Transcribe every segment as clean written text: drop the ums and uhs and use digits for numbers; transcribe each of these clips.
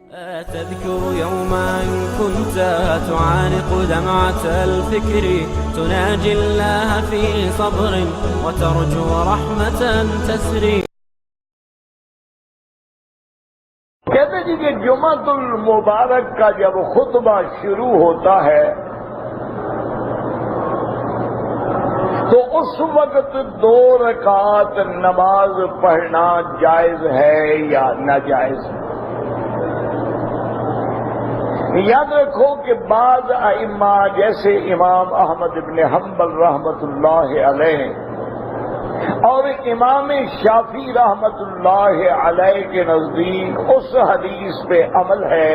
تذكر يوما كنت تعانق دمعة الفكر تناجي الله في صبر وترجو رحمة تسري. کہتے جی کہ جمعۃ المبارک کا جب خطبہ شروع ہوتا ہے تو اس وقت 2 رکعت نماز پڑھنا جائز ہے یا ناجائز ہے؟ یاد رکھو کہ بعض ائمہ جیسے امام احمد بن حنبل رحمۃ اللہ علیہ اور امام شافعی رحمۃ اللہ علیہ کے نزدیک اس حدیث پہ عمل ہے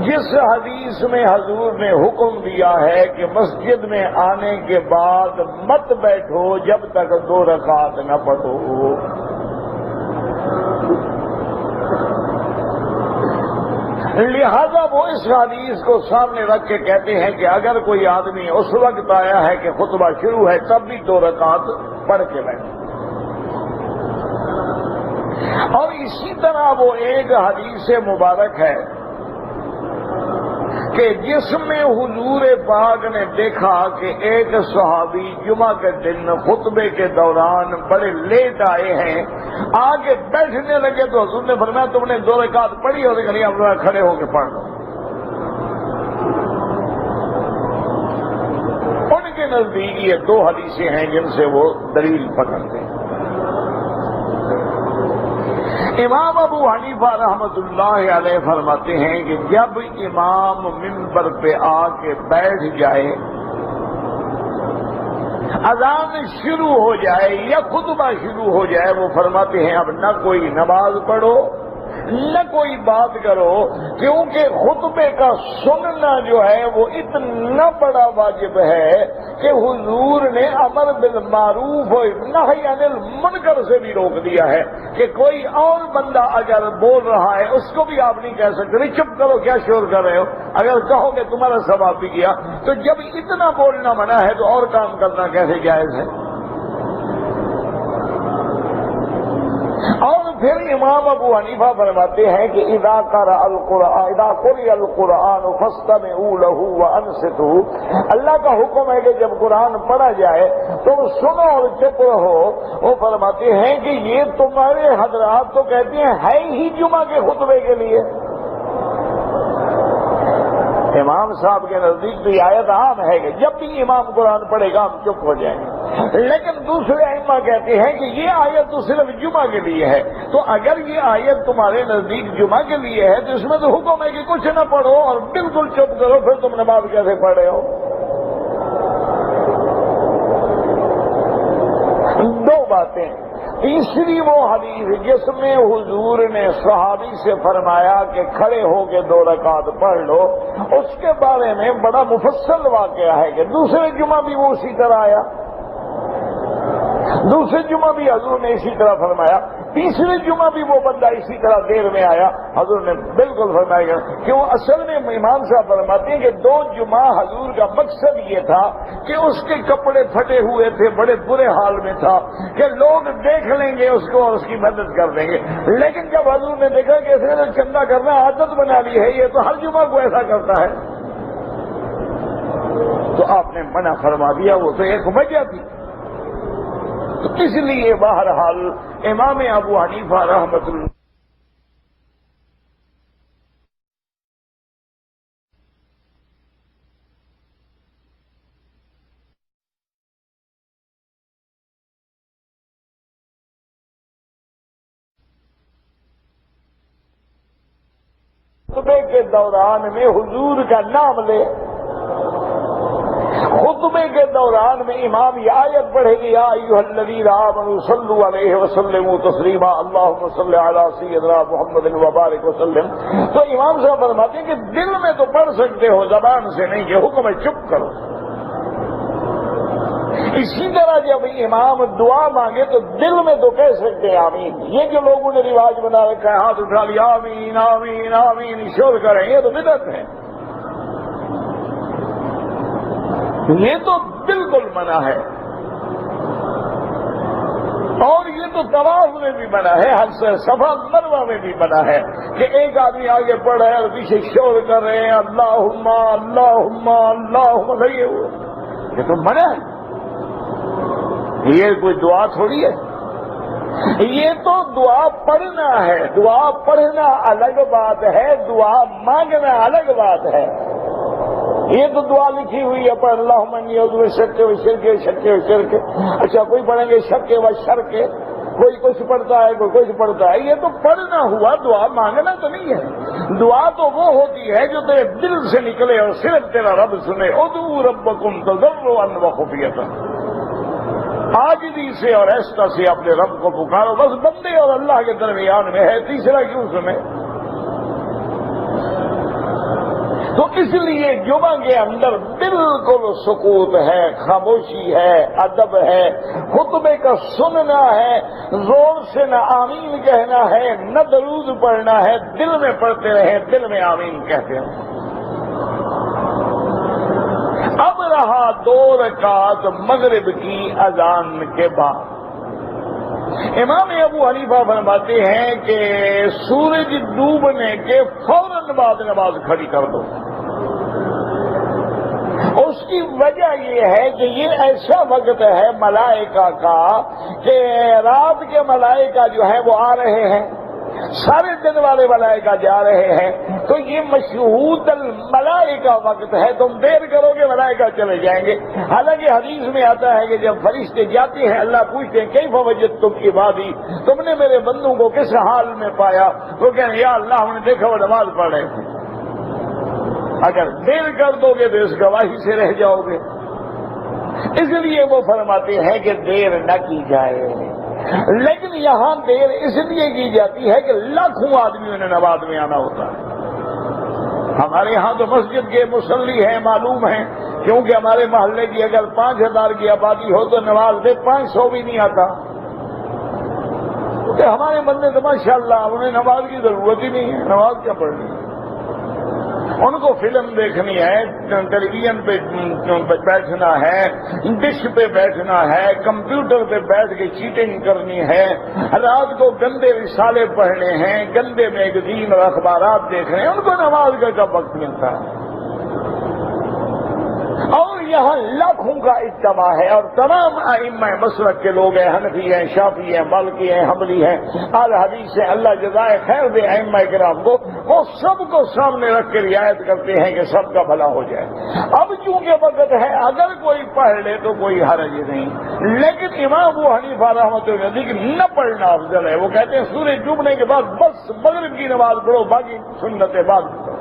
جس حدیث میں حضور نے حکم دیا ہے کہ مسجد میں آنے کے بعد مت بیٹھو جب تک 2 رکعت نہ پڑھو. لہذا وہ اس حدیث کو سامنے رکھ کے کہتے ہیں کہ اگر کوئی آدمی اس وقت آیا ہے کہ خطبہ شروع ہے تب بھی 2 رکعت پڑھ کے بیٹھے. اور اسی طرح وہ ایک حدیث مبارک ہے کہ جس میں حضور پاک نے دیکھا کہ ایک صحابی جمعہ کے دن خطبے کے دوران بڑے لیٹ آئے ہیں، آگے بیٹھنے لگے تو حضور نے فرمایا تم نے 2 رکعت پڑھی اور کہ نہیں اپنا کھڑے ہو کے پڑھ لو. ان کے نزدیک یہ 2 حدیثیں ہیں جن سے وہ دلیل پکڑتے ہیں. امام ابو حنیفہ رحمۃ اللہ علیہ فرماتے ہیں کہ جب امام منبر پہ آ کے بیٹھ جائے، اذان شروع ہو جائے یا خطبہ شروع ہو جائے، وہ فرماتے ہیں اب نہ کوئی نماز پڑھو نہ کوئی بات کرو، کیونکہ خطبے کا سننا جو ہے وہ اتنا بڑا واجب ہے کہ حضور نے امر بالمعروف و نہی عن المنکر سے بھی روک دیا ہے کہ کوئی اور بندہ اگر بول رہا ہے اس کو بھی آپ نہیں کہہ سکتے نہیں چپ کرو کیا شور کر رہے ہو، اگر کہو گے تمہارا ثواب بھی کیا. تو جب اتنا بولنا منع ہے تو اور کام کرنا کیسے جائز ہے؟ اور پھر امام ابو حنیفہ فرماتے ہیں کہ اذا قرأ القرآن فاستمعوا له وانصتوا، اللہ کا حکم ہے کہ جب قرآن پڑھا جائے تو سنو اور چپ رہو. وہ فرماتے ہیں کہ یہ تمہارے حضرات تو کہتے ہیں ہے ہی جمعہ کے خطبے کے لیے. امام صاحب کے نزدیک تو یہ آیت عام ہے کہ جب بھی امام قرآن پڑھے گا ہم چپ ہو جائیں گے، لیکن دوسرے ائمہ کہتے ہیں کہ یہ آیت تو صرف جمعہ کے لیے ہے. تو اگر یہ آیت تمہارے نزدیک جمعہ کے لیے ہے تو اس میں تو حکم ہے کہ کچھ نہ پڑھو اور بالکل چپ کرو، پھر تم نماز کیسے پڑھ رہے ہو؟ 2 باتیں. تیسری وہ حدیث جس میں حضور نے صحابی سے فرمایا کہ کھڑے ہو کے 2 رکعت پڑھ لو، اس کے بارے میں بڑا مفصل واقعہ ہے کہ دوسرے جمعہ بھی وہ اسی طرح آیا، دوسرے جمعہ بھی حضور نے اسی طرح فرمایا، تیسرے جمعہ بھی وہ بندہ اسی طرح دیر میں آیا، حضور نے بالکل فرمایا کہ وہ اصل میں امام صاحب فرماتے ہیں کہ 2 جمعہ حضور کا مقصد یہ تھا کہ اس کے کپڑے پھٹے ہوئے تھے، بڑے برے حال میں تھا کہ لوگ دیکھ لیں گے اس کو اور اس کی مدد کر دیں گے. لیکن جب حضور نے دیکھا کہ اس نے چندہ کرنا عادت بنا لی ہے، یہ تو ہر جمعہ کو ایسا کرتا ہے، تو آپ نے منع فرما دیا. وہ تو ایک وجہ تھی. تو اس لیے بہرحال امام ابو حنیفہ رحمۃ اللہ خطبے کے دوران میں حضور کا نام لے، خطبے کے دوران میں امام یہ آیت پڑھے گی یا ایھا الذین آمنوا صلوا علیہ وسلموا تسلیما اللہم صل علی سیدنا محمد وبارک وسلم. تو امام صاحب فرماتے ہیں کہ دل میں تو پڑھ سکتے ہو، زبان سے نہیں، کہ حکم ہے چپ کرو. اسی طرح جب امام دعا مانگے تو دل میں تو کہہ سکتے ہیں آمین. یہ جو لوگوں نے رواج بنا رکھا ہے ہاتھ اٹھا لیا آمین آمین آمین شور کریں، یہ تو بدعت ہے، یہ تو بالکل منع ہے. اور یہ تو طواف میں بھی بنا ہے، صفا مروہ میں بھی بنا ہے کہ ایک آدمی آگے پڑھ رہا ہے اور پیچھے شور کر رہے ہیں اللہم اللہم اللہم لگے ہوئے، یہ تو منع ہے، یہ کوئی دعا تھوڑی ہے، یہ تو دعا پڑھنا ہے، دعا پڑھنا الگ بات ہے، دعا مانگنا الگ بات ہے۔ یہ تو دعا لکھی ہوئی ہے پر اللہم انی اعوذ بک شرک و شرک شرک و شرک، اچھا کوئی پڑھیں گے شرک و شرک، کوئی کچھ پڑھتا ہے کوئی کچھ پڑھتا ہے، یہ تو پڑھنا ہوا، دعا مانگنا تو نہیں ہے۔ دعا تو وہ ہوتی ہے جو تیرے دل سے نکلے اور صرف تیرا رب سنے، ادعوا ربکم تضرعا وخفیۃ، عاجزی سے اور ایسا سے اپنے رب کو پکارو، بس بندے اور اللہ کے درمیان میں ہے، تیسرا کیوں سنے؟ تو اس لیے جمعہ کے اندر بالکل سکوت ہے، خاموشی ہے، ادب ہے، خطبے کا سننا ہے، زور سے نہ آمین کہنا ہے نہ درود پڑھنا ہے، دل میں پڑھتے رہیں، دل میں آمین کہتے ہیں۔ اب رہا 2 رکعت مغرب کی اذان کے بعد، امام ابو حنیفہ فرماتے ہیں کہ سورج ڈوبنے کے فوراً بعد نماز کھڑی کر دو۔ اس کی وجہ یہ ہے کہ یہ ایسا وقت ہے ملائکہ کا کہ رات کے ملائکہ جو ہے وہ آ رہے ہیں، سارے دن والے ملائکہ جا رہے ہیں، تو یہ مشہود الملائکہ وقت ہے، تم دیر کرو گے ملائکہ چلے جائیں گے۔ حالانکہ حدیث میں آتا ہے کہ جب فرشتے جاتے ہیں اللہ پوچھتے ہیں کیف وجدتم عبادی، تم نے میرے بندوں کو کس حال میں پایا؟ وہ کہیں یا اللہ ہم نے دیکھا وہ نماز پڑھ رہے تھے۔ اگر دیر کر دو گے تو اس گواہی سے رہ جاؤ گے، اس لیے وہ فرماتے ہیں کہ دیر نہ کی جائے، لیکن یہاں دیر اس لیے کی جاتی ہے کہ لاکھوں آدمیوں نے نماز میں آنا ہوتا ہے۔ ہمارے ہاں تو مسجد کے مصلی ہیں معلوم ہیں، کیونکہ ہمارے محلے کی اگر 5000 کی آبادی ہو تو نماز میں 500 بھی نہیں آتا، کیونکہ ہمارے بندے تو ماشاءاللہ انہیں نماز کی ضرورت ہی نہیں ہے، نماز کیا پڑھنی ہے؟ ان کو فلم دیکھنی ہے، ٹیلی ویژن پہ بیٹھنا ہے، ڈش پہ بیٹھنا ہے، کمپیوٹر پہ بیٹھ کے چیٹنگ کرنی ہے، رات کو گندے رسالے پڑھنے ہیں، گندے میگزین اور اخبارات دیکھنے ہیں، ان کو نماز کا کب وقت ملتا ہے؟ اور یہاں لاکھوں کا اجتماع ہے، اور تمام ائمہ مسلک کے لوگ ہیں، حنفی ہیں، شافعی ہیں، مالکی ہیں، حنبلی ہیں، اہل حدیث ہیں، اللہ جزائے خیر دے ائمہ کرام کو، وہ سب کو سامنے رکھ کے رعایت کرتے ہیں کہ سب کا بھلا ہو جائے۔ اب چونکہ وقت ہے اگر کوئی پڑھ لے تو کوئی حرج نہیں، لیکن امام ابو حنیفہ رحمۃ اللہ علیہ نہ پڑھنا افضل ہے۔ وہ کہتے ہیں سورج ڈوبنے کے بعد بس مغرب کی نماز پڑھو، باقی سنتیں بعد میں پڑھو۔